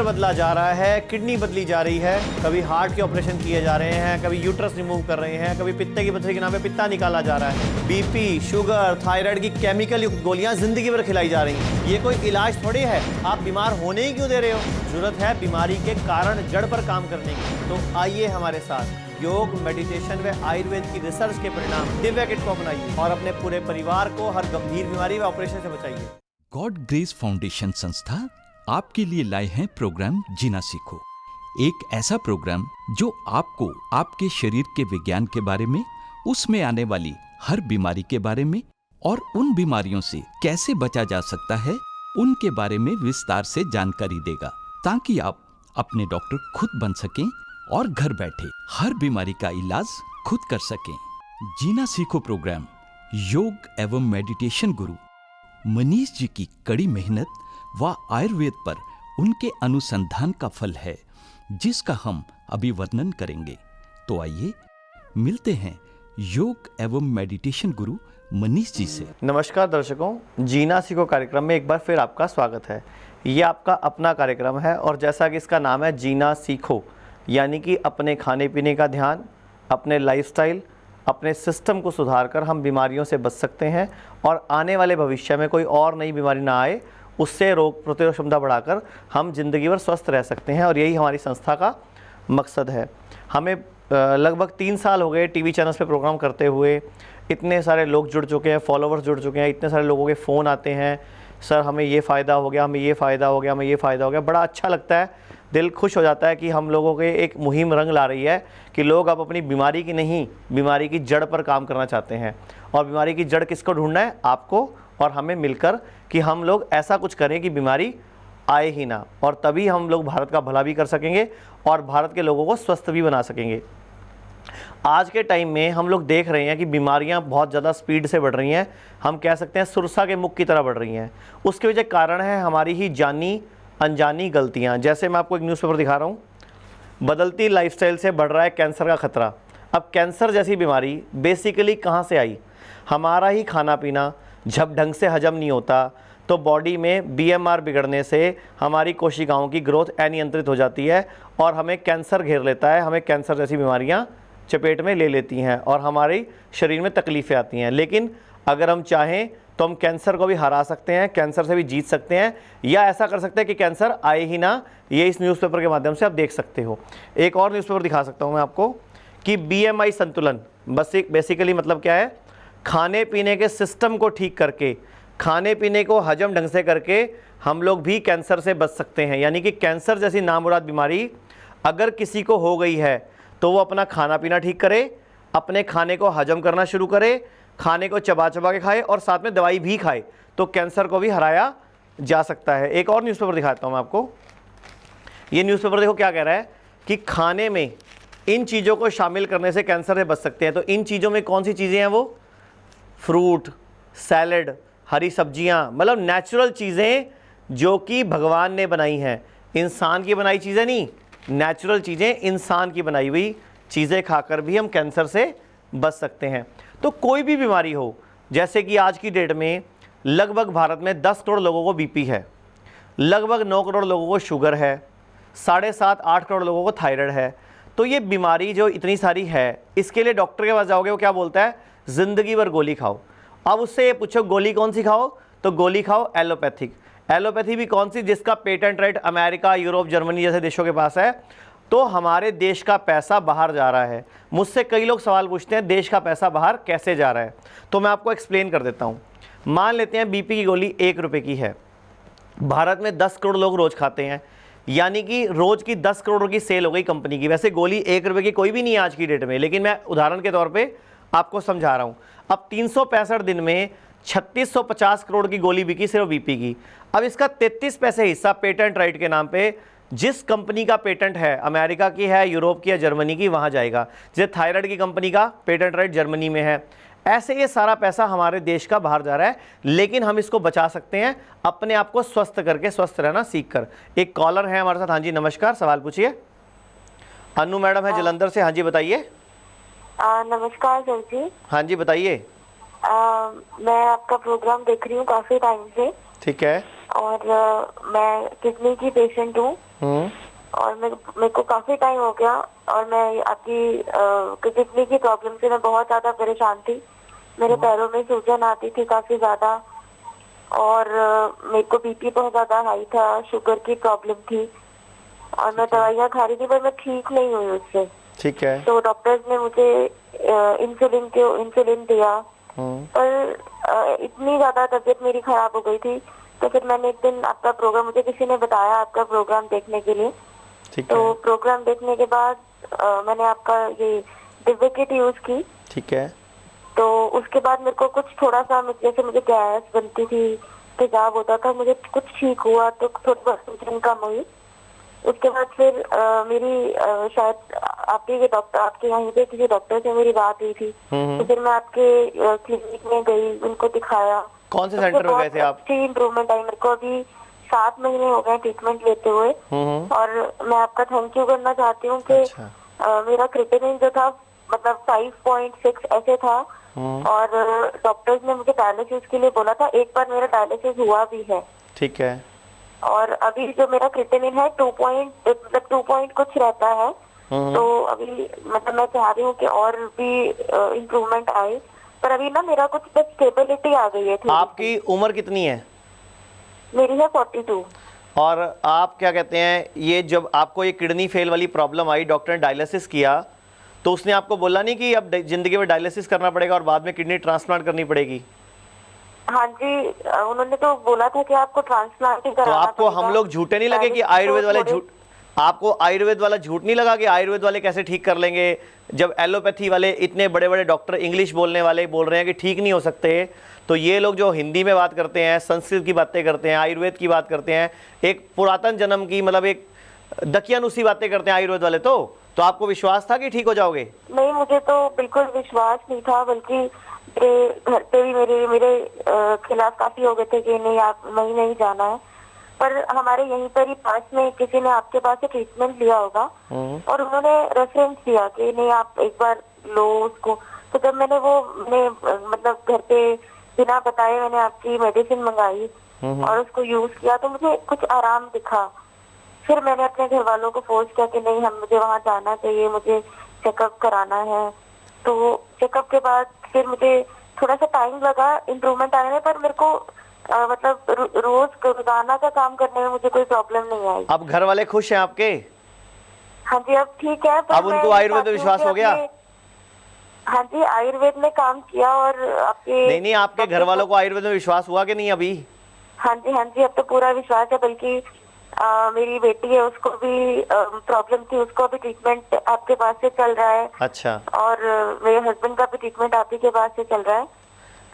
बदला जा रहा है, किडनी बदली जा रही है, कभी हार्ट के ऑपरेशन किए जा रहे हैं, कभी यूट्रस रिमूव कर रहे हैं, कभी पित्ते की पथरी के नाम पे पित्ता निकाला जा रहा है, बीपी, शुगर, थायराइड की केमिकल युक्त गोलियां जिंदगी भर खिलाई जा रही हैं। ये कोई इलाज थोड़ी है, आप बीमार होने ही क्यों दे रहे हो? जरूरत है बीमारी के कारण जड़ पर काम करने की। तो आइए हमारे साथ योग, मेडिटेशन व आयुर्वेद की रिसर्च के परिणाम दिव्या किट को अपनाइए और अपने पूरे परिवार को हर गंभीर बीमारी व ऑपरेशन से बचाइए। गॉड ग्रेस फाउंडेशन संस्था आपके लिए लाए हैं प्रोग्राम जीना सीखो। एक ऐसा प्रोग्राम जो आपको आपके शरीर के विज्ञान के बारे में, उसमें आने वाली हर बीमारी के बारे में और उन बीमारियों से कैसे बचा जा सकता है उनके बारे में विस्तार से जानकारी देगा, ताकि आप अपने डॉक्टर खुद बन सकें और घर बैठे हर बीमारी का इलाज खुद कर सकें। जीना सीखो प्रोग्राम योग एवं मेडिटेशन गुरु मनीष जी की कड़ी मेहनत व आयुर्वेद पर उनके अनुसंधान का फल है, जिसका हम अभी वर्णन करेंगे। तो आइए मिलते हैं योग एवं मेडिटेशन गुरु मनीष जी से। नमस्कार दर्शकों, जीना सीखो कार्यक्रम में एक बार फिर आपका स्वागत है। ये आपका अपना कार्यक्रम है और जैसा कि इसका नाम है जीना सीखो, यानी कि अपने खाने पीने का ध्यान, अपने लाइफस्टाइल, अपने सिस्टम को सुधार कर हम बीमारियों से बच सकते हैं और आने वाले भविष्य में कोई और नई बीमारी ना आए, उससे रोग प्रतिरोधक क्षमता बढ़ाकर हम जिंदगी भर स्वस्थ रह सकते हैं। और यही हमारी संस्था का मकसद है। हमें लगभग 3 साल हो गए टीवी चैनल्स पे प्रोग्राम करते हुए। इतने सारे लोग जुड़ चुके हैं, फॉलोवर्स जुड़ चुके हैं, इतने सारे लोगों के फ़ोन आते हैं, सर हमें ये फ़ायदा हो गया, हमें ये फ़ायदा हो गया, हमें ये फ़ायदा हो गया। बड़ा अच्छा लगता है, दिल खुश हो जाता है कि हम लोगों के एक मुहिम रंग ला रही है कि लोग अब अपनी बीमारी की नहीं, बीमारी की जड़ पर काम करना चाहते हैं। और बीमारी की जड़ किसको ढूंढना है? आपको और हमें मिलकर, कि हम लोग ऐसा कुछ करें कि बीमारी आए ही ना, और तभी हम लोग भारत का भला भी कर सकेंगे और भारत के लोगों को स्वस्थ भी बना सकेंगे। आज के टाइम में हम लोग देख रहे हैं कि बीमारियां बहुत ज़्यादा स्पीड से बढ़ रही हैं। हम कह सकते हैं सुरसा के मुख की तरह बढ़ रही हैं। उसके वजह कारण है हमारी ही जानी अनजानी गलतियां। जैसे मैं आपको एक न्यूज़पेपर दिखा रहा हूँ, बदलती लाइफस्टाइल से बढ़ रहा है कैंसर का खतरा। अब कैंसर जैसी बीमारी बेसिकली कहाँ से आई? हमारा ही खाना पीना जब ढंग से हजम नहीं होता तो बॉडी में बीएमआर बिगड़ने से हमारी कोशिकाओं की ग्रोथ अनियंत्रित हो जाती है और हमें कैंसर घेर लेता है। हमें कैंसर जैसी बीमारियां चपेट में ले लेती हैं और हमारे शरीर में तकलीफ़ें आती हैं। लेकिन अगर हम चाहें तो हम कैंसर को भी हरा सकते हैं, कैंसर से भी जीत सकते हैं, या ऐसा कर सकते हैं कि कैंसर आए ही ना। ये इस न्यूज़पेपर के माध्यम से आप देख सकते हो। एक और न्यूज़पेपर दिखा सकता हूँ मैं आपको कि बीएमआई संतुलन बेसिकली मतलब क्या है? खाने पीने के सिस्टम को ठीक करके, खाने पीने को हजम ढंग से करके हम लोग भी कैंसर से बच सकते हैं। यानी कि कैंसर जैसी नामुराद बीमारी अगर किसी को हो गई है तो वो अपना खाना पीना ठीक करे, अपने खाने को हजम करना शुरू करे, खाने को चबा चबा के खाए और साथ में दवाई भी खाए, तो कैंसर को भी हराया जा सकता है। एक और न्यूज़पेपर दिखाता हूँ मैं आपको। ये न्यूज़पेपर देखो क्या कह रहा है कि खाने में इन चीज़ों को शामिल करने से कैंसर से बच सकते हैं। तो इन चीज़ों में कौन सी चीज़ें हैं? वो फ्रूट, सैलड, हरी सब्जियां, मतलब नेचुरल चीज़ें जो कि भगवान ने बनाई हैं। इंसान की बनाई चीज़ें नहीं, नेचुरल चीज़ें, इंसान की बनाई हुई चीज़ें खाकर भी हम कैंसर से बच सकते हैं। तो कोई भी बीमारी हो, जैसे कि आज की डेट में लगभग भारत में 10 करोड़ लोगों को बीपी है, लगभग 9 करोड़ लोगों को शुगर है, 7.5-8 करोड़ लोगों को थायराइड है। तो ये बीमारी जो इतनी सारी है, इसके लिए डॉक्टर के पास जाओगे, वो क्या बोलता है? ज़िंदगी भर गोली खाओ। अब उससे ये पूछो गोली कौन सी खाओ? तो गोली खाओ एलोपैथिक। एलोपैथी भी कौन सी? जिसका patent right America, Europe, Germany जैसे देशों के पास है। तो हमारे देश का पैसा बाहर जा रहा है। मुझसे कई लोग सवाल पूछते हैं देश का पैसा बाहर कैसे जा रहा है, तो मैं आपको एक्सप्लेन कर देता हूँ। मान लेते हैं बीपी की गोली 1 रुपये की है, भारत में 10 करोड़ लोग रोज़ खाते हैं, यानी कि रोज़ की 10 करोड़ की सेल हो गई कंपनी की। वैसे गोली 1 रुपये की कोई भी नहीं है आज की डेट में, लेकिन मैं उदाहरण के तौर पर आपको समझा रहा हूँ। अब 365 दिन में 3650 करोड़ की गोली बिकी सिर्फ बीपी की। अब इसका 33 पैसे हिस्सा पेटेंट राइट के नाम पे जिस कंपनी का पेटेंट है, अमेरिका की है, यूरोप की है, जर्मनी की, वहाँ जाएगा। जैसे थायराइड की कंपनी का पेटेंट राइट जर्मनी में है। ऐसे ये सारा पैसा हमारे देश का बाहर जा रहा है, लेकिन हम इसको बचा सकते हैं अपने आप को स्वस्थ करके, स्वस्थ रहना सीख कर। एक कॉलर है हमारे साथ। हाँ जी नमस्कार, सवाल पूछिए। अनु मैडम है जलंधर से। हाँ जी बताइए। नमस्कार सर जी। हाँ जी बताइए। मैं आपका प्रोग्राम देख रही हूँ काफी टाइम से। ठीक है। और मैं किडनी की पेशेंट हूँ। और मेरे को काफी टाइम हो गया और मैं आपकी किडनी की प्रॉब्लम से मैं बहुत ज्यादा परेशान थी। मेरे पैरों में सूजन आती थी काफी ज्यादा और मेरे को बीपी बहुत ज्यादा हाई था, शुगर की प्रॉब्लम थी और मैं दवाइयाँ खा रही थी पर मैं ठीक नहीं हुई उससे। ठीक है। तो डॉक्टर्स ने मुझे इंसुलिन दिया पर इतनी ज्यादा तबीयत मेरी खराब हो गई थी। तो फिर मैंने एक दिन आपका प्रोग्राम, मुझे किसी ने बताया आपका प्रोग्राम देखने के लिए। ठीक तो है। प्रोग्राम देखने के बाद मैंने आपका ये दिव्य किट यूज की। ठीक है। तो उसके बाद मेरे को कुछ थोड़ा सा जैसे मुझे गैस बनती थी, तेजाब होता था, मुझे कुछ ठीक हुआ तो थोड़ी बहुत सूजन कम हुई। उसके बाद फिर मेरी शायद आपके ये डॉक्टर, आपके यहीं पे किसी डॉक्टर से मेरी बात हुई थी। तो फिर मैं आपके क्लिनिक में गई, उनको दिखाया। कौन से सेंटर में गए थे आप? अच्छी इम्प्रूवमेंट आई मेरे को। अभी 7 महीने हो गए ट्रीटमेंट लेते हुए और मैं आपका थैंक यू करना चाहती हूँ कि अच्छा। मेरा क्रिएटिनिन जो था मतलब 5.6 ऐसे था और डॉक्टर्स ने मुझे डायलिसिस के लिए बोला था। एक बार मेरा डायलिसिस हुआ भी है। ठीक है। और अभी जो मेरा क्रिएटिनिन है 2 पॉइंट कुछ रहता है। तो अभी मतलब मैं चाह रही हूँ कि और भी इम्प्रूवमेंट आए, पर अभी ना मेरा कुछ बस स्टेबिलिटी आ गई है। आपकी उम्र कितनी है? मेरी है 42। और आप क्या कहते हैं, ये जब आपको ये किडनी फेल वाली प्रॉब्लम आई, डॉक्टर ने डायलिसिस किया तो उसने आपको बोला नहीं कि अब जिंदगी में डायलिसिस करना पड़ेगा और बाद में किडनी ट्रांसप्लांट करनी पड़ेगी? हाँ जी, उन्होंने तो बोला था कि आपको ट्रांसप्लांट ही तो कराना आपको पड़ेगा। हम लोग झूठे नहीं लगे कि आयुर्वेद वाले झूठ, आपको आयुर्वेद वाला झूठ नहीं लगा कि आयुर्वेद वाले कैसे ठीक कर लेंगे, जब एलोपैथी वाले इतने बड़े बड़े डॉक्टर इंग्लिश बोलने वाले बोल रहे हैं कि ठीक नहीं हो सकते? तो ये लोग जो हिंदी में बात करते हैं, संस्कृत की बातें करते हैं, आयुर्वेद की बात करते हैं, एक पुरातन जन्म की मतलब एक दकियानुसी बातें करते हैं आयुर्वेद वाले। तो आपको विश्वास था कि ठीक हो जाओगे? नहीं, मुझे तो बिल्कुल विश्वास नहीं था, बल्कि मेरे घर पे भी मेरे खिलाफ काफी हो गए थे कि नहीं आप नहीं जाना है। पर हमारे यहीं पर ही पास में किसी ने आपके पास से ट्रीटमेंट लिया होगा और उन्होंने रेफरेंस दिया कि नहीं आप एक बार लो उसको। तो जब मैंने मतलब घर पे बिना बताए मैंने आपकी मेडिसिन मंगाई और उसको यूज किया तो मुझे कुछ आराम दिखा। फिर मैंने अपने घर वालों को फोर्स किया कि नहीं मुझे वहाँ जाना चाहिए, मुझे चेकअप कराना है। तो चेकअप के बाद फिर मुझे थोड़ा सा टाइम लगा इम्प्रूवमेंट आने में, पर मेरे को मतलब रोजाना का काम करने में मुझे कोई प्रॉब्लम नहीं आई। अब घर वाले खुश हैं आपके? हाँ जी, अब ठीक है। अब उनको आयुर्वेद में विश्वास हो गया? हाँ जी, आयुर्वेद में काम किया और आपके नहीं, आपके घर वालों को आयुर्वेद में विश्वास हुआ कि नहीं अभी? हाँ जी, अब तो पूरा विश्वास है। बल्कि मेरी बेटी है, उसको भी प्रॉब्लम थी, उसको भी ट्रीटमेंट आपके पास से चल रहा है। अच्छा। और मेरे हस्बैंड का भी ट्रीटमेंट आप ही के पास से चल रहा है।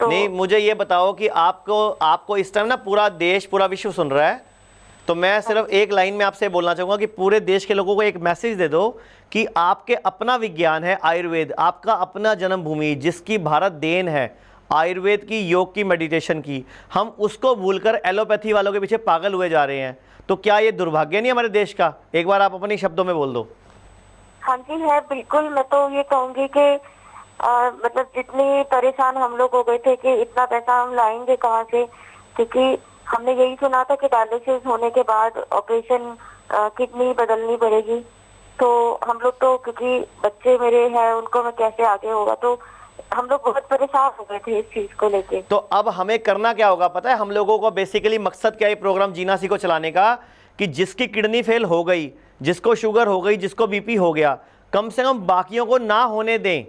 तो नहीं, मुझे ये बताओ कि आपको इस टाइम ना पूरा देश, पूरा विश्व सुन रहा है, तो मैं सिर्फ एक लाइन में आपसे बोलना चाहूँगा कि पूरे देश के लोगों को एक मैसेज दे दो कि आपके अपना विज्ञान है आयुर्वेद, आपका अपना जन्मभूमि जिसकी भारत देन है आयुर्वेद की, योग की, मेडिटेशन की, हम उसको भूलकर एलोपैथी वालों के पीछे पागल हुए जा रहे हैं। तो क्या ये दुर्भाग्य नहीं हमारे देश का? एक बार आप अपने शब्दों में बोल दो। हाँ जी, है बिल्कुल। मैं तो ये कहूँगी कि मतलब जितने परेशान हम लोग हो गए थे कि इतना पैसा हम लाएंगे कहाँ से, क्योंकि हमने यही सुना था कि डायलिसिस होने के बाद ऑपरेशन किडनी बदलनी पड़ेगी। तो हम लोग तो, क्योंकि बच्चे मेरे हैं, उनको मैं कैसे आगे होगा, तो हम लोग बहुत परेशान हो गए थे इस चीज को लेके। तो अब हमें करना क्या होगा पता है? हम लोगों को बेसिकली मकसद क्या है प्रोग्राम जीना सीखो चलाने का, कि जिसकी किडनी फेल हो गई, जिसको शुगर हो गई, जिसको बीपी हो गया, कम से कम बाकियों को ना होने दें।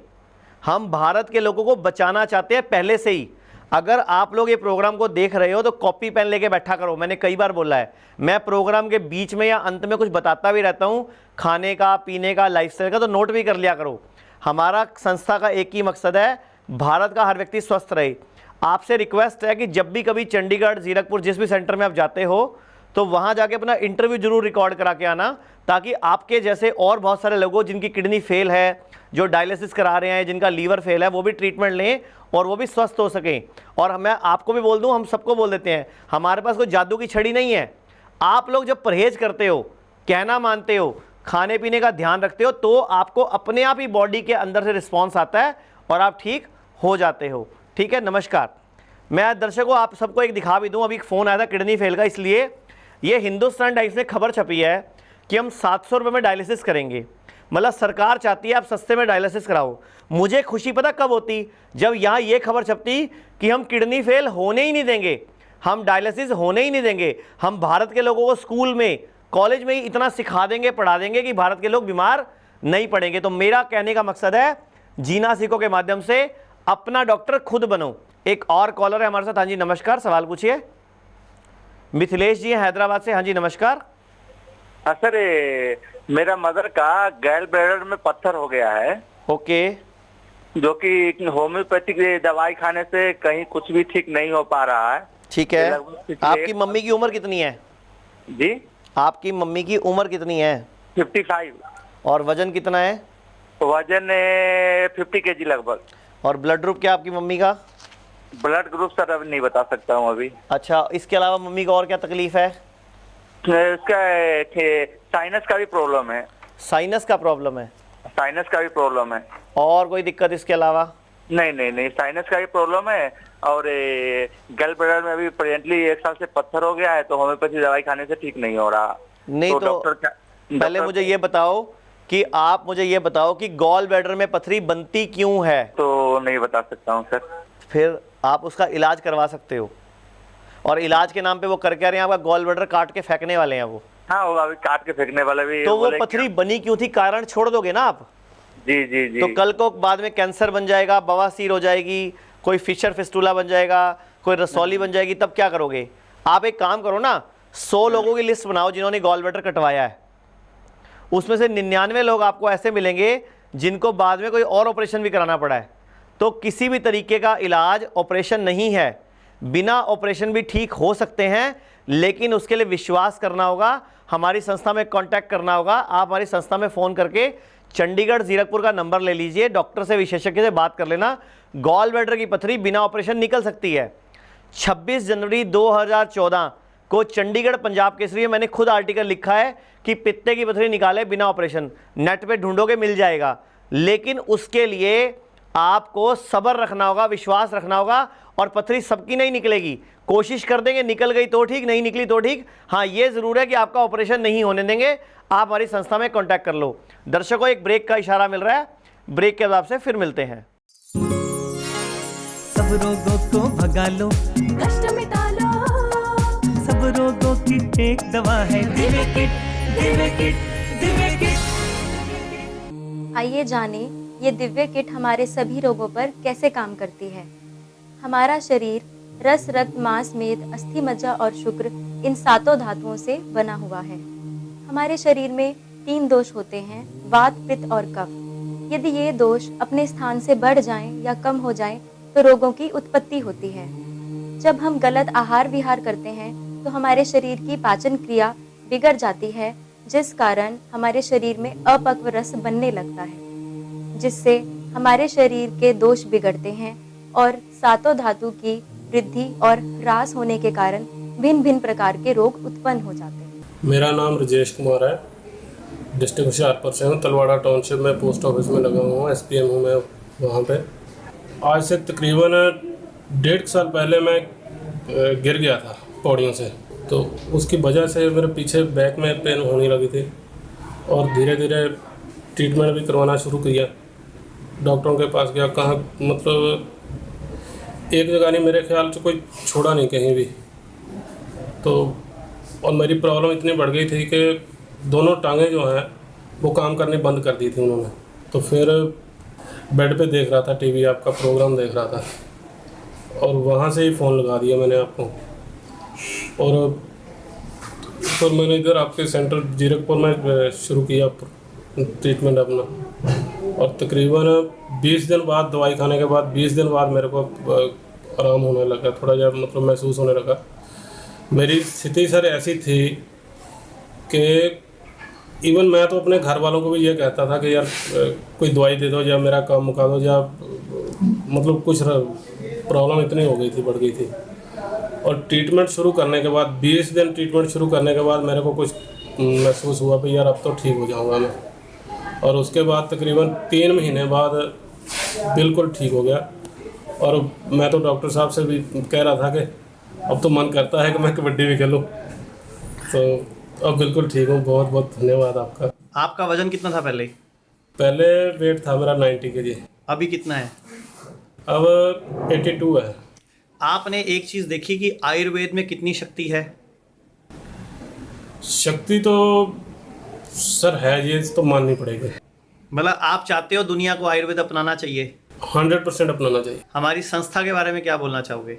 हम भारत के लोगों को बचाना चाहते हैं पहले से ही। अगर आप लोग ये प्रोग्राम को देख रहे हो तो कॉपी पेन लेके बैठा करो। मैंने कई बार बोला है, मैं प्रोग्राम के बीच में या अंत में कुछ बताता भी रहता हूँ, खाने का, पीने का, लाइफस्टाइल का, तो नोट भी कर लिया करो। हमारा संस्था का एक ही मकसद है, भारत का हर व्यक्ति स्वस्थ रहे। आपसे रिक्वेस्ट है कि जब भी कभी चंडीगढ़, जीरकपुर, जिस भी सेंटर में आप जाते हो, तो वहाँ जाके अपना इंटरव्यू जरूर रिकॉर्ड करा के आना, ताकि आपके जैसे और बहुत सारे लोगों जिनकी किडनी फेल है, जो डायलिसिस करा रहे हैं, जिनका लीवर फेल है, वो भी ट्रीटमेंट लें और वो भी स्वस्थ हो सकें। और मैं आपको भी बोल दूं, हम सबको बोल देते हैं, हमारे पास कोई जादू की छड़ी नहीं है। आप लोग जब परहेज करते हो, कहना मानते हो, खाने पीने का ध्यान रखते हो, तो आपको अपने आप ही बॉडी के अंदर से रिस्पॉन्स आता है और आप ठीक हो जाते हो। ठीक है, नमस्कार। मैं दर्शकों आप सबको एक दिखा भी दूं, अभी एक फ़ोन आया था किडनी फेल का, इसलिए ये हिंदुस्तान टाइम्स में खबर छपी है कि हम 700 रुपये में डायलिसिस करेंगे, मतलब सरकार चाहती है आप सस्ते में डायलिसिस कराओ। मुझे खुशी पता कब होती, जब यहाँ ये खबर छपती कि हम किडनी फेल होने ही नहीं देंगे, हम डायलिसिस होने ही नहीं देंगे, हम भारत के लोगों को स्कूल में कॉलेज में ही इतना सिखा देंगे, पढ़ा देंगे कि भारत के लोग बीमार नहीं पड़ेंगे। तो मेरा कहने का मकसद है, जीना सीखो के माध्यम से अपना डॉक्टर खुद बनो। एक और कॉलर है हमारे साथ। हाँ जी नमस्कार, सवाल पूछिए। मिथिलेश जी हैं हैदराबाद से। हाँ जी नमस्कार। हाँ सर, मेरा मदर का गैल ब्लैडर में पत्थर हो गया है, ओके, जो कि होम्योपैथिक दवाई खाने से कहीं कुछ भी ठीक नहीं हो पा रहा है। ठीक है। लगभग पिछले आपकी मम्मी की उम्र कितनी है? जी, आपकी मम्मी की उम्र कितनी है? 55। और वजन कितना है? वजन 50 kg लगभग। और ब्लड ग्रुप क्या आपकी मम्मी का? ब्लड ग्रुप सर अब नहीं बता सकता हूँ अभी। अच्छा, इसके अलावा मम्मी को और क्या तकलीफ है? इसका साइनस का भी प्रॉब्लम है। साइनस का प्रॉब्लम है? साइनस का भी प्रॉब्लम है। और कोई दिक्कत इसके अलावा? नहीं, साइनस का भी प्रॉब्लम है। और गैल ब्लैडर में अभी प्रेजेंटली 1 साल से पत्थर हो गया है, तो होम्योपैथी दवाई खाने से ठीक नहीं हो रहा। नहीं तो पहले मुझे ये बताओ कि आप मुझे ये बताओ कि गॉल ब्लैडर में पथरी बनती क्यों है? तो नहीं बता सकता हूँ सर। फिर आप उसका इलाज करवा सकते हो, और इलाज के नाम पे वो कर क्या रहे हैं, आपका गॉल ब्लैडर काट के फेंकने वाले हैं वो। हाँ, वो अभी काट के फेंकने वाला भी। तो वो पथरी बनी क्यों थी, कारण छोड़ दोगे ना आप? जी। तो कल को बाद में कैंसर बन जाएगा, बवासीर हो जाएगी, कोई फिशर फिस्टूला बन जाएगा, कोई रसौली बन जाएगी, तब क्या करोगे? आप एक काम करो ना, 100 लोगों की लिस्ट बनाओ जिन्होंने गॉल ब्लैडर कटवाया है, उसमें से 99 लोग आपको ऐसे मिलेंगे जिनको बाद में कोई और ऑपरेशन भी कराना पड़ा है। तो किसी भी तरीके का इलाज ऑपरेशन नहीं है, बिना ऑपरेशन भी ठीक हो सकते हैं, लेकिन उसके लिए विश्वास करना होगा, हमारी संस्था में कांटेक्ट करना होगा। आप हमारी संस्था में फ़ोन करके चंडीगढ़ जीरकपुर का नंबर ले लीजिए, डॉक्टर से विशेषज्ञ से बात कर लेना। गॉल ब्लैडर की पथरी बिना ऑपरेशन निकल सकती है। 26 जनवरी 2014 को चंडीगढ़ पंजाब केसरी में मैंने खुद आर्टिकल लिखा है कि पित्ते की पथरी निकाले बिना ऑपरेशन। नेट पे ढूंढोगे मिल जाएगा, लेकिन उसके लिए आपको सब्र रखना होगा, विश्वास रखना होगा, और पथरी सबकी नहीं निकलेगी। कोशिश कर देंगे, निकल गई तो ठीक, नहीं निकली तो ठीक। हाँ, ये ज़रूर है कि आपका ऑपरेशन नहीं होने देंगे। आप हमारी संस्था में कॉन्टैक्ट कर लो। दर्शकों, एक ब्रेक का इशारा मिल रहा है, ब्रेक के बाद से फिर मिलते हैं। सब रोगों को भगा लो, कष्ट मिटा लो, सब रोगों की एक दवा है Divya kit, Divya kit, Divya kit. आइए जाने ये दिव्य किट हमारे सभी रोगों पर कैसे काम करती है। हमारा शरीर रस, रक्त, मांस, मेद, अस्थि, मज्जा और शुक्र इन 7 धातुओं से बना हुआ है। हमारे शरीर में 3 दोष होते हैं, वात, पित्त और कफ। यदि ये दोष अपने स्थान से बढ़ जाएं या कम हो जाएं तो रोगों की उत्पत्ति होती है। जब हम गलत आहार विहार करते हैं तो हमारे शरीर की पाचन क्रिया बिगड़ जाती है, जिस कारण हमारे शरीर में अपक्व रस बनने लगता है, जिससे हमारे शरीर के दोष बिगड़ते हैं और 7 धातु की वृद्धि और ह्रास होने के कारण भिन्न भिन्न प्रकार के रोग उत्पन्न हो जाते हैं। मेरा नाम राजेश कुमार है, डिस्ट्रिक्ट हुशियारपुर से हूँ। तलवाड़ा टाउनशिप में पोस्ट ऑफिस में लगा हुआ हूँ, SPM हूँ मैं वहाँ पे। आज से तकरीबन 1.5 साल पहले मैं गिर गया था पौड़ियों से, तो उसकी वजह से मेरे पीछे बैक में पेन होने लगी थी, और धीरे धीरे ट्रीटमेंट भी करवाना शुरू किया। डॉक्टरों के पास गया, कहाँ मतलब एक जगह नहीं, मेरे ख्याल से कोई छोड़ा नहीं कहीं भी। तो और मेरी प्रॉब्लम इतनी बढ़ गई थी कि दोनों टांगें जो हैं वो काम करनी बंद कर दी थी उन्होंने। तो फिर बेड पे देख रहा था टीवी, आपका प्रोग्राम देख रहा था, और वहाँ से ही फ़ोन लगा दिया मैंने आपको। और फिर मैंने इधर आपके सेंटर जीरकपुर में शुरू किया ट्रीटमेंट अपना, और तकरीबन 20 दिन बाद दवाई खाने के बाद 20 दिन बाद मेरे को आराम होने लगा, थोड़ा जब मतलब महसूस होने लगा। मेरी स्थिति सर ऐसी थी कि इवन मैं तो अपने घर वालों को भी ये कहता था कि यार कोई दवाई दे दो, या मेरा काम मुका दो, या मतलब कुछ प्रॉब्लम इतनी हो गई थी, बढ़ गई थी। और ट्रीटमेंट शुरू करने के बाद 20 दिन ट्रीटमेंट शुरू करने के बाद मेरे को कुछ महसूस हुआ कि यार अब तो ठीक हो जाऊंगा मैं। और उसके बाद तकरीबन 3 महीने बाद बिल्कुल ठीक हो गया। और मैं तो डॉक्टर साहब से भी कह रहा था कि अब तो मन करता है कि मैं कबड्डी भी खेलूँ। तो अब बिल्कुल ठीक हूँ, बहुत बहुत धन्यवाद आपका। आपका वजन कितना था पहले? पहले वेट था मेरा 90 kg, अभी कितना है? अब 82 है। आपने एक चीज़ देखी कि आयुर्वेद में कितनी शक्ति है? शक्ति तो सर है, ये तो माननी पड़ेगी। मतलब आप चाहते हो दुनिया को आयुर्वेद अपनाना चाहिए? 100% अपनाना चाहिए। हमारी संस्था के बारे में क्या बोलना चाहोगे?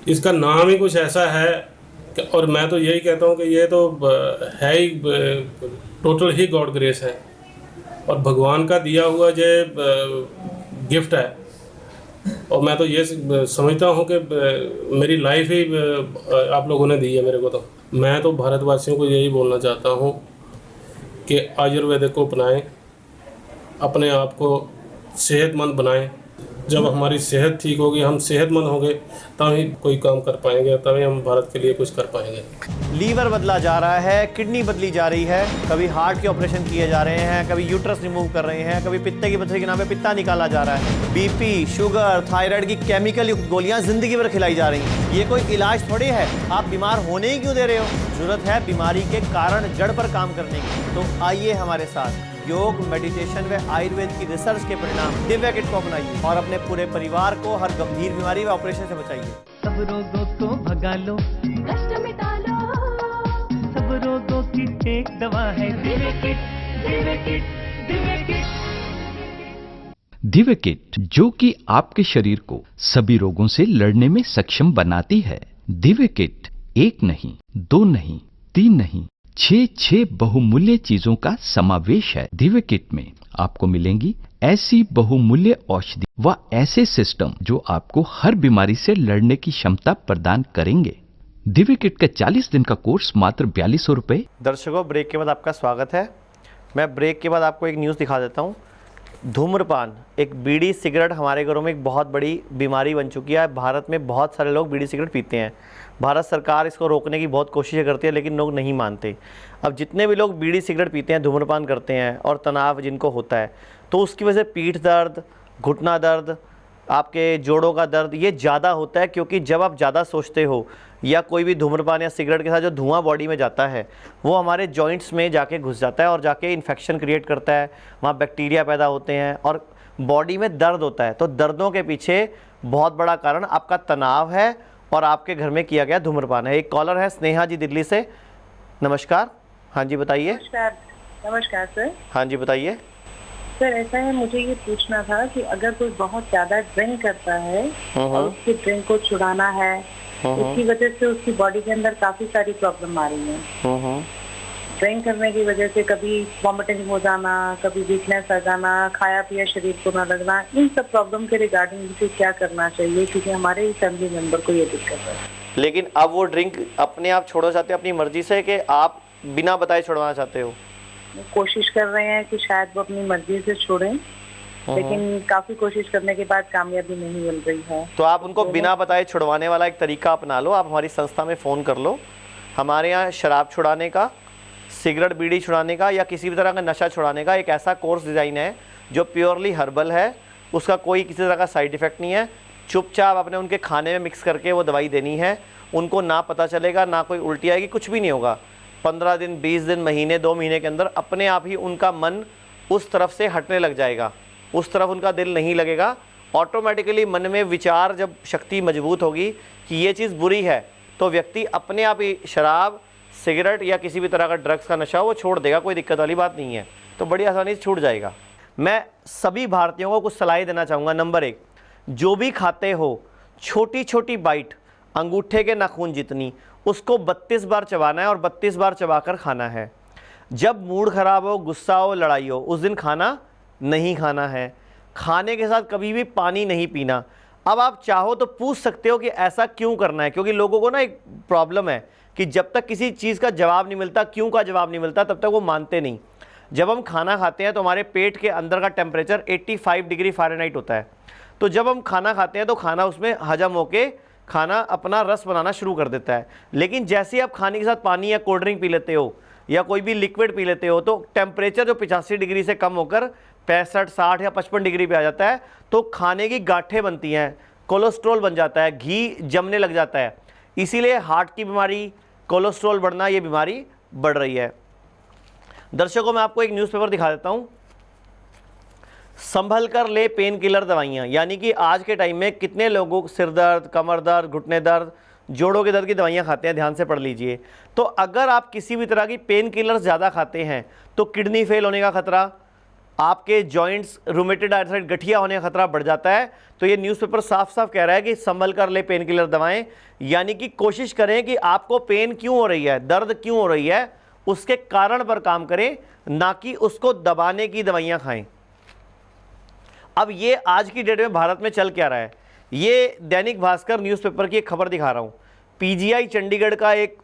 इसका नाम ही कुछ ऐसा है और मैं तो यही कहता हूँ कि ये तो है ही टोटल ही गॉड ग्रेस है और भगवान का दिया हुआ जो गिफ्ट है। और मैं तो ये समझता हूँ कि मेरी लाइफ ही आप लोगों ने दी है मेरे को। तो मैं तो भारतवासियों को यही बोलना चाहता हूँ कि आयुर्वेद को अपनाएं, अपने आप को सेहतमंद बनाएं। जब हमारी सेहत ठीक होगी, हम सेहतमंद होंगे, तभी कोई काम कर पाएंगे, तभी हम भारत के लिए कुछ कर पाएंगे। लीवर बदला जा रहा है, किडनी बदली जा रही है, कभी हार्ट के ऑपरेशन किए जा रहे हैं, कभी यूट्रस रिमूव कर रहे हैं, कभी पित्ते की पथरी के नाम पे पित्ता निकाला जा रहा है, बीपी, शुगर, थायराइड की केमिकल युक्त गोलियां जिंदगी भर खिलाई जा रही हैं। ये कोई इलाज थोड़ी है, आप बीमार होने ही क्यों दे रहे हो? जरूरत है बीमारी के कारण जड़ पर काम करने की। तो आइए हमारे साथ योग, मेडिटेशन व आयुर्वेद की रिसर्च के परिणाम दिव्या किट को अपनाइए और अपने पूरे परिवार को हर गंभीर बीमारी व ऑपरेशन से बचाइए। सब रोगों को भगा लो, कष्ट मिटा लो, सब रोगों की एक दवा है Divya kit, Divya kit, Divya kit. Divya kit, जो कि आपके शरीर को सभी रोगों से लड़ने में सक्षम बनाती है। दिव्य किट 1 नहीं, 2 नहीं, 3 नहीं, 6 बहुमूल्य चीजों का समावेश है। दिव्य किट में आपको मिलेंगी ऐसी बहुमूल्य औषधि व ऐसे सिस्टम जो आपको हर बीमारी से लड़ने की क्षमता प्रदान करेंगे। दिव्य किट का 40 दिन का कोर्स मात्र 4200 रुपए। दर्शकों, ब्रेक के बाद आपका स्वागत है। मैं ब्रेक के बाद आपको एक न्यूज़ दिखा देता हूँ। धूम्रपान, एक बीड़ी सिगरेट हमारे घरों में एक बहुत बड़ी बीमारी बन चुकी है। भारत में बहुत सारे लोग बीड़ी सिगरेट पीते हैं। भारत सरकार इसको रोकने की बहुत कोशिशें करती है, लेकिन लोग नहीं मानते। अब जितने भी लोग बीड़ी सिगरेट पीते हैं, धूम्रपान करते हैं और तनाव जिनको होता है, तो उसकी वजह से पीठ दर्द, घुटना दर्द, आपके जोड़ों का दर्द ये ज़्यादा होता है। क्योंकि जब आप ज़्यादा सोचते हो या कोई भी धूम्रपान या सिगरेट के साथ जो धुआं बॉडी में जाता है वो हमारे जॉइंट्स में जाके घुस जाता है और जाके इन्फेक्शन क्रिएट करता है, वहाँ बैक्टीरिया पैदा होते हैं और बॉडी में दर्द होता है। तो दर्दों के पीछे बहुत बड़ा कारण आपका तनाव है और आपके घर में किया गया धूम्रपान है। एक कॉलर है स्नेहा जी दिल्ली से। नमस्कार। हाँ जी बताइए। नमस्कार सर। हाँ जी बताइए। सर ऐसा है, मुझे ये पूछना था कि अगर कोई बहुत ज्यादा ड्रिंक करता है और उसकी ड्रिंक को छुड़ाना है, उसकी वजह से उसकी बॉडी के अंदर काफी सारी प्रॉब्लम आ रही है। ड्रिंक करने की वजह से कभी वॉमिटिंग हो जाना, कभी वीकनेस आ जाना, खाया पिया शरीर को न लगना, इन सब प्रॉब्लम के रिगार्डिंग मुझे क्या करना चाहिए? क्योंकि हमारे ही फैमिली मेंबर को ये दिक्कत है। लेकिन अब वो ड्रिंक अपने आप छोड़ना चाहते हैं अपनी मर्जी से कि आप बिना बताए छुड़वाना चाहते हो? कोशिश कर रहे हैं कि शायद वो अपनी मर्जी से छोड़ें, लेकिन काफी कोशिश करने के बाद कामयाबी नहीं मिल रही है। तो आप उनको बिना बताए छुड़वाने वाला एक तरीका अपना लो। आप हमारी संस्था में फ़ोन कर लो। हमारे यहाँ शराब छुड़ाने का, सिगरेट बीड़ी छुड़ाने का या किसी भी तरह का नशा छुड़ाने का एक ऐसा कोर्स डिज़ाइन है जो प्योरली हर्बल है। उसका कोई किसी तरह का साइड इफ़ेक्ट नहीं है। चुपचाप अपने उनके खाने में मिक्स करके वो दवाई देनी है। उनको ना पता चलेगा, ना कोई उल्टी आएगी, कुछ भी नहीं होगा। 15 दिन, 20 दिन, महीने, 2 महीने के अंदर अपने आप ही उनका मन उस तरफ से हटने लग जाएगा, उस तरफ उनका दिल नहीं लगेगा। ऑटोमेटिकली मन में विचार जब शक्ति मजबूत होगी कि ये चीज़ बुरी है, तो व्यक्ति अपने आप ही शराब, सिगरेट या किसी भी तरह का ड्रग्स का नशा वो छोड़ देगा। कोई दिक्कत वाली बात नहीं है, तो बड़ी आसानी से छूट जाएगा। मैं सभी भारतीयों को कुछ सलाह देना चाहूँगा। नंबर 1, जो भी खाते हो छोटी छोटी बाइट, अंगूठे के नाखून जितनी, उसको 32 बार चबाना है और 32 बार चबाकर खाना है। जब मूड ख़राब हो, गुस्सा हो, लड़ाई हो, उस दिन खाना नहीं खाना है। खाने के साथ कभी भी पानी नहीं पीना। अब आप चाहो तो पूछ सकते हो कि ऐसा क्यों करना है, क्योंकि लोगों को ना एक प्रॉब्लम है कि जब तक किसी चीज़ का जवाब नहीं मिलता, क्यों का जवाब नहीं मिलता, तब तक वो मानते नहीं। जब हम खाना खाते हैं तो हमारे पेट के अंदर का टेम्परेचर 85 डिग्री फ़ारेनहाइट होता है। तो जब हम खाना खाते हैं तो खाना उसमें हजम होके खाना अपना रस बनाना शुरू कर देता है। लेकिन जैसे ही आप खाने के साथ पानी या कोल्ड ड्रिंक पी लेते हो या कोई भी लिक्विड पी लेते हो, तो टेम्परेचर जो 85 डिग्री से कम होकर 65, 60 या 55 डिग्री पे आ जाता है। तो खाने की गांठें बनती हैं, कोलेस्ट्रॉल बन जाता है, घी जमने लग जाता है। इसीलिए हार्ट की बीमारी, कोलेस्ट्रॉल बढ़ना, ये बीमारी बढ़ रही है। दर्शकों, मैं आपको एक न्यूज़पेपर दिखा देता हूँ। संभल कर ले पेन किलर दवाइयाँ, यानी कि आज के टाइम में कितने लोगों सिर दर्द, कमर दर्द, घुटने दर्द, जोड़ों के दर्द की दवाइयाँ खाते हैं, ध्यान से पढ़ लीजिए। तो अगर आप किसी भी तरह की पेन किलर्स ज़्यादा खाते हैं तो किडनी फेल होने का खतरा, आपके जॉइंट्स, रूमेटेड आर्थराइटिस, गठिया होने का खतरा बढ़ जाता है। तो ये न्यूज़पेपर साफ साफ कह रहा है कि संभल कर ले पेन किलर दवाएं, यानी कि कोशिश करें कि आपको पेन क्यों हो रही है, दर्द क्यों हो रही है, उसके कारण पर काम करें, ना कि उसको दबाने की दवाइयाँ खाएं। अब ये आज की डेट में भारत में चल क्या रहा है, ये दैनिक भास्कर न्यूज़पेपर की एक खबर दिखा रहा हूँ। पीजीआई चंडीगढ़ का एक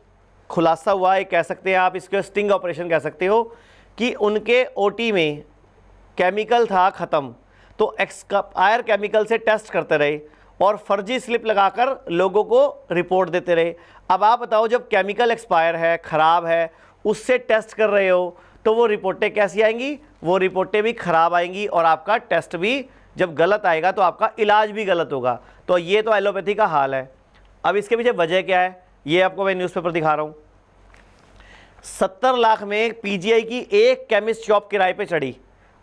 खुलासा हुआ, एक कह सकते हैं आप इसको स्टिंग ऑपरेशन कह सकते हो, कि उनके ओटी में केमिकल था ख़त्म, तो एक्सपायर केमिकल से टेस्ट करते रहे और फर्जी स्लिप लगाकर लोगों को रिपोर्ट देते रहे। अब आप बताओ, जब केमिकल एक्सपायर है, ख़राब है, उससे टेस्ट कर रहे हो, तो वो रिपोर्टें कैसी आएंगी? वो रिपोर्टें भी ख़राब आएंगी और आपका टेस्ट भी जब गलत आएगा तो आपका इलाज भी गलत होगा। तो ये तो एलोपैथी का हाल है। अब इसके पीछे वजह क्या है, ये आपको मैं न्यूज़पेपर दिखा रहा हूँ। 70 लाख में पीजीआई की एक केमिस्ट शॉप किराए पे चढ़ी।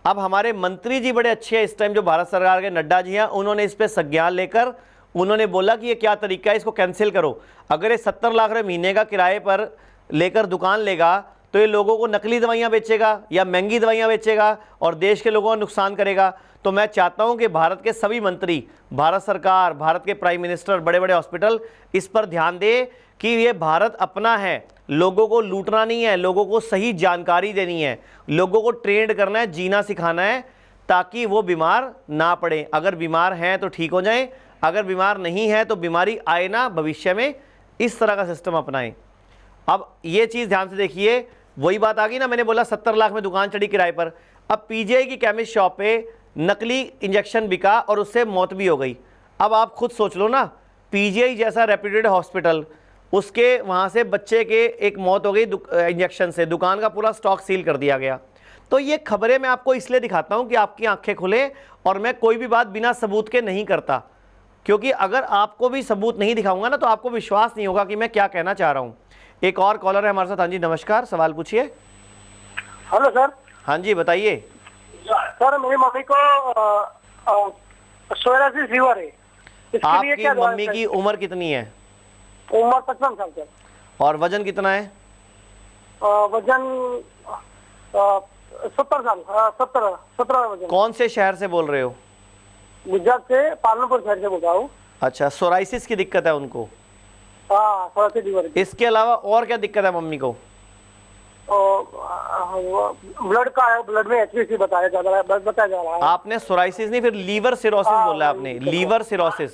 अब हमारे मंत्री जी बड़े अच्छे हैं इस टाइम, जो भारत सरकार के नड्डा जी हैं, उन्होंने इस पर संज्ञान लेकर उन्होंने बोला कि ये क्या तरीका है, इसको कैंसिल करो। अगर ये 70 लाख रुपये महीने का किराए पर लेकर दुकान लेगा तो ये लोगों को नकली दवाइयाँ बेचेगा या महंगी दवाइयाँ बेचेगा और देश के लोगों का नुकसान करेगा। तो मैं चाहता हूँ कि भारत के सभी मंत्री, भारत सरकार, भारत के प्राइम मिनिस्टर, बड़े बड़े हॉस्पिटल इस पर ध्यान दे कि ये भारत अपना है, लोगों को लूटना नहीं है, लोगों को सही जानकारी देनी है, लोगों को ट्रेंड करना है, जीना सिखाना है, ताकि वो बीमार ना पड़े। अगर बीमार हैं तो ठीक हो जाएं, अगर बीमार नहीं है तो बीमारी आए ना भविष्य में, इस तरह का सिस्टम अपनाएं। अब ये चीज़ ध्यान से देखिए, वही बात आ गई ना, मैंने बोला 70 लाख में दुकान चढ़ी किराए पर। अब पीजीआई की केमिस्ट शॉप पे नकली इंजेक्शन बिका और उससे मौत भी हो गई। अब आप खुद सोच लो ना, पीजीआई जैसा रेप्यूटेड हॉस्पिटल, उसके वहाँ से बच्चे के एक मौत हो गई इंजेक्शन से, दुकान का पूरा स्टॉक सील कर दिया गया। तो ये खबरें मैं आपको इसलिए दिखाता हूँ कि आपकी आंखें खुले, और मैं कोई भी बात बिना सबूत के नहीं करता, क्योंकि अगर आपको भी सबूत नहीं दिखाऊंगा ना तो आपको विश्वास नहीं होगा कि मैं क्या कहना चाह रहा हूँ। एक और कॉलर है हमारे साथ। हाँ जी, नमस्कार, सवाल पूछिए। Hello sir. हाँ जी, बताइए। सर, मेरी मम्मी को सोरायसिस फीवर है, इसके लिए आपकी क्या दवा मम्मी की उम्र कितनी है? उम्र 55 साल की। और वजन कितना है? वजन 17 साल, 17 वजन। कौन से शहर से बोल रहे हो? गुजरात से, पालनपुर शहर से बोल रहा हूँ। अच्छा, सोराइसिस की दिक्कत है उनको? हाँ, सोरायसिस फीवर। इसके अलावा और क्या दिक्कत है मम्मी को? ब्लड का है, ब्लड में एचबीसी बताया जा रहा है, बताया जा रहा है। आपने सोराइसिस नहीं, फिर लीवर सिरोसिस बोला है आपने। लीवर सिरोसिस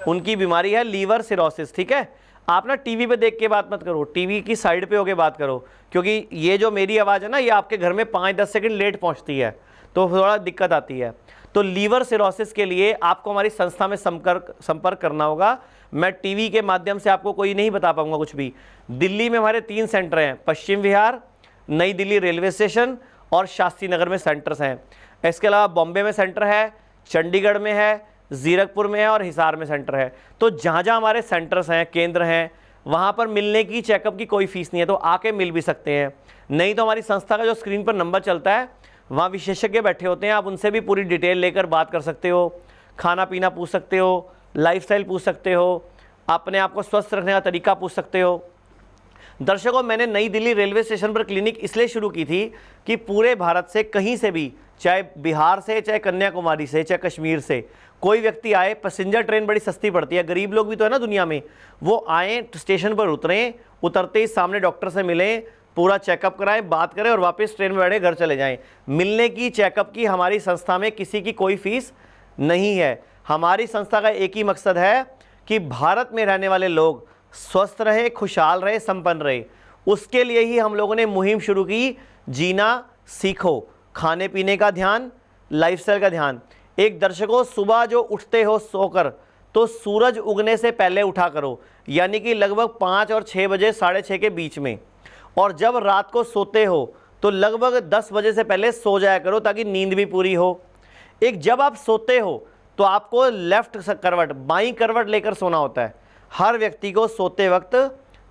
उनकी बीमारी है, लीवर सिरोसिस। ठीक है, आप ना टीवी पे देख के बात मत करो, टीवी की साइड पे होके बात करो, क्योंकि ये जो मेरी आवाज़ है ना, ये आपके घर में 5-10 सेकंड लेट पहुंचती है, तो थोड़ा दिक्कत आती है। तो लीवर सिरोसिस के लिए आपको हमारी संस्था में संपर्क करना होगा। मैं टीवी के माध्यम से आपको कोई नहीं बता पाऊंगा कुछ भी। दिल्ली में हमारे 3 सेंटर हैं, पश्चिम विहार, नई दिल्ली रेलवे स्टेशन और शास्त्री नगर में सेंटर्स हैं। इसके अलावा बॉम्बे में सेंटर है, चंडीगढ़ में है, जीरकपुर में है और हिसार में सेंटर है। तो जहाँ जहाँ हमारे सेंटर्स हैं, केंद्र हैं, वहाँ पर मिलने की, चेकअप की कोई फीस नहीं है, तो आके मिल भी सकते हैं। नहीं तो हमारी संस्था का जो स्क्रीन पर नंबर चलता है, वहाँ विशेषज्ञ बैठे होते हैं, आप उनसे भी पूरी डिटेल लेकर बात कर सकते हो, खाना पीना पूछ सकते हो, लाइफस्टाइल पूछ सकते हो, अपने आप को स्वस्थ रखने का तरीका पूछ सकते हो। दर्शकों, मैंने नई दिल्ली रेलवे स्टेशन पर क्लिनिक इसलिए शुरू की थी कि पूरे भारत से, कहीं से भी, चाहे बिहार से, चाहे कन्याकुमारी से, चाहे कश्मीर से कोई व्यक्ति आए, पैसेंजर ट्रेन बड़ी सस्ती पड़ती है, गरीब लोग भी तो है ना दुनिया में, वो आएँ, स्टेशन पर उतरें, उतरते ही सामने डॉक्टर से मिलें, पूरा चेकअप कराएं, बात करें और वापस ट्रेन में बैठे घर चले जाएं। मिलने की, चेकअप की हमारी संस्था में किसी की कोई फीस नहीं है। हमारी संस्था का एक ही मकसद है कि भारत में रहने वाले लोग स्वस्थ रहे, खुशहाल रहे, संपन्न रहे। उसके लिए ही हम लोगों ने मुहिम शुरू की, जीना सीखो, खाने पीने का ध्यान, लाइफस्टाइल का ध्यान। एक दर्शकों, सुबह जो उठते हो सोकर, तो सूरज उगने से पहले उठा करो, यानी कि लगभग 5 और 6 बजे, 6:30 के बीच में। और जब रात को सोते हो तो लगभग 10 बजे से पहले सो जाया करो, ताकि नींद भी पूरी हो। एक, जब आप सोते हो तो आपको लेफ्ट करवट, बाईं करवट लेकर सोना होता है। हर व्यक्ति को सोते वक्त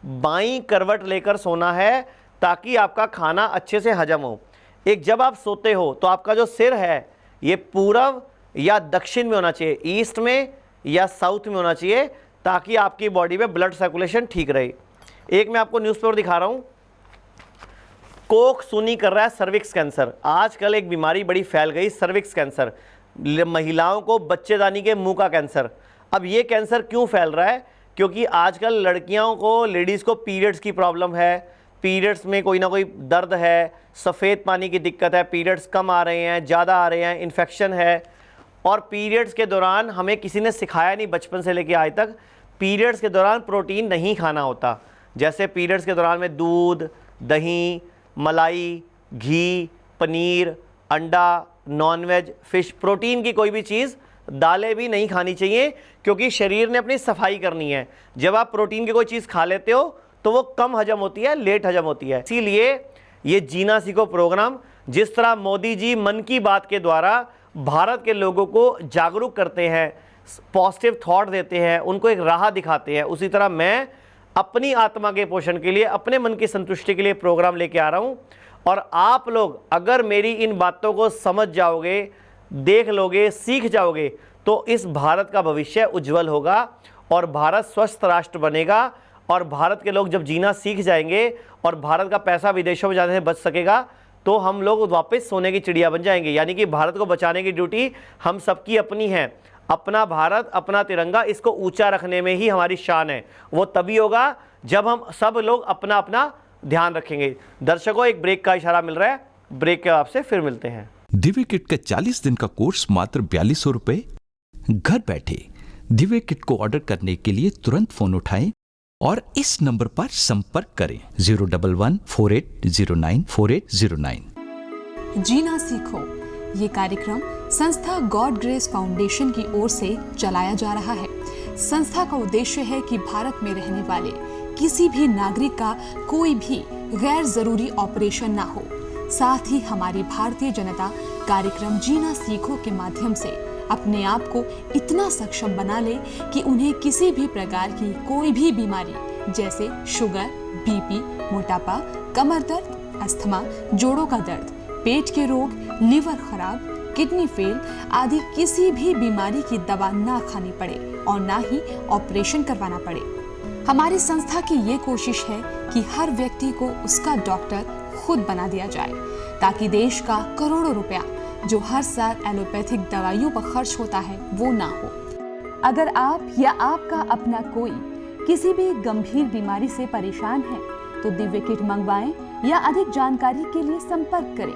बाईं करवट लेकर सोना है ताकि आपका खाना अच्छे से हजम हो। एक जब आप सोते हो तो आपका जो सिर है ये पूर्व या दक्षिण में होना चाहिए, ईस्ट में या साउथ में होना चाहिए, ताकि आपकी बॉडी में ब्लड सर्कुलेशन ठीक रहे। एक मैं आपको न्यूज़पेपर दिखा रहा हूँ, कोख सुनी कर रहा है सर्विक्स कैंसर। आजकल एक बीमारी बड़ी फैल गई, सर्विक्स कैंसर, महिलाओं को बच्चेदानी के मुंह का कैंसर। अब ये कैंसर क्यों फैल रहा है? क्योंकि आजकल लड़कियों को, लेडीज़ को पीरियड्स की प्रॉब्लम है, पीरियड्स में कोई ना कोई दर्द है, सफ़ेद पानी की दिक्कत है, पीरियड्स कम आ रहे हैं, ज़्यादा आ रहे हैं, इन्फेक्शन है। और पीरियड्स के दौरान हमें किसी ने सिखाया नहीं बचपन से लेकर आज तक, पीरियड्स के दौरान प्रोटीन नहीं खाना होता। जैसे पीरियड्स के दौरान में दूध, दही, मलाई, घी, पनीर, अंडा, नॉनवेज, फिश, प्रोटीन की कोई भी चीज़, दालें भी नहीं खानी चाहिए, क्योंकि शरीर ने अपनी सफाई करनी है। जब आप प्रोटीन की कोई चीज़ खा लेते हो तो वो कम हजम होती है, लेट हजम होती है। इसीलिए ये जीना सीखो प्रोग्राम, जिस तरह मोदी जी मन की बात के द्वारा भारत के लोगों को जागरूक करते हैं, पॉजिटिव थॉट देते हैं, उनको एक राह दिखाते हैं, उसी तरह मैं अपनी आत्मा के पोषण के लिए, अपने मन की संतुष्टि के लिए प्रोग्राम लेके आ रहा हूँ। और आप लोग अगर मेरी इन बातों को समझ जाओगे, देख लोगे, सीख जाओगे, तो इस भारत का भविष्य उज्जवल होगा और भारत स्वस्थ राष्ट्र बनेगा। और भारत के लोग जब जीना सीख जाएंगे और भारत का पैसा विदेशों में जाने से बच सकेगा, तो हम लोग वापस सोने की चिड़िया बन जाएंगे। यानी कि भारत को बचाने की ड्यूटी हम सबकी अपनी है। अपना भारत, अपना तिरंगा, इसको ऊंचा रखने में ही हमारी शान है। वो तभी होगा जब हम सब लोग अपना अपना ध्यान रखेंगे। दर्शकों, एक ब्रेक का इशारा मिल रहा है, ब्रेक के आपसे फिर मिलते हैं। दिव्य किट का 40 दिन का कोर्स मात्र 4200 रुपए। घर बैठे दिव्य किट को ऑर्डर करने के लिए तुरंत फोन उठाएं और इस नंबर पर संपर्क करें 011-4809-4809। जीना सीखो ये कार्यक्रम संस्था गॉड ग्रेस फाउंडेशन की ओर से चलाया जा रहा है। संस्था का उद्देश्य है कि भारत में रहने वाले किसी भी नागरिक का कोई भी गैर जरूरी ऑपरेशन ना हो। साथ ही हमारी भारतीय जनता कार्यक्रम जीना सीखो के माध्यम से अपने आप को इतना सक्षम बना ले कि उन्हें किसी भी प्रकार की कोई भी बीमारी जैसे शुगर, बीपी, मोटापा, कमर दर्द, अस्थमा, जोड़ों का दर्द, पेट के रोग, लीवर खराब, किडनी फेल आदि किसी भी बीमारी की दवा ना खानी पड़े और ना ही ऑपरेशन करवाना पड़े। हमारी संस्था की ये कोशिश है कि हर व्यक्ति को उसका डॉक्टर खुद बना दिया जाए, ताकि देश का करोड़ों रुपया जो हर साल एलोपैथिक दवाइयों पर खर्च होता है वो ना हो। अगर आप या आपका अपना कोई किसी भी गंभीर बीमारी से परेशान है तो दिव्य किट मंगवाएं या अधिक जानकारी के लिए संपर्क करें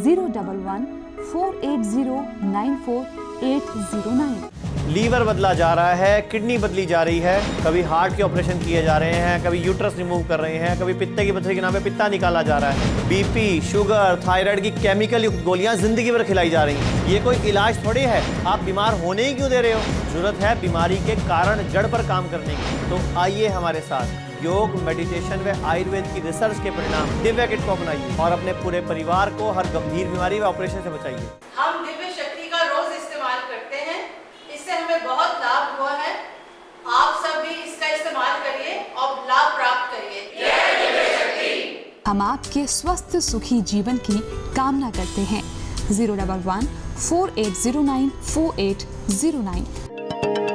011-480-94809। लीवर बदला जा रहा है, किडनी बदली जा रही है, कभी हार्ट के ऑपरेशन किए जा रहे हैं, कभी यूट्रस रिमूव कर रहे हैं, कभी पित्ते की पथरी के नाम पे पित्ता निकाला जा रहा है, बीपी, शुगर, थायराइड की केमिकल युक्त गोलियां जिंदगी भर खिलाई जा रही हैं। ये कोई इलाज थोड़ी है, आप बीमार होने ही क्यों दे रहे हो? जरूरत है बीमारी के कारण जड़ पर काम करने की। तो आइए हमारे साथ योग, मेडिटेशन व आयुर्वेद की रिसर्च के परिणाम दिव्य किट को अपनाइए और अपने पूरे परिवार को हर गंभीर बीमारी व ऑपरेशन से बचाइए। हम दिव्य शक्ति का रोज इस्तेमाल करते हैं, इससे हमें बहुत लाभ हुआ है। आप सब भी इसका इस्तेमाल करिए और लाभ प्राप्त करिए। जय दिव्य शक्ति। हम आपके स्वस्थ सुखी जीवन की कामना करते हैं। 011-4809-4809।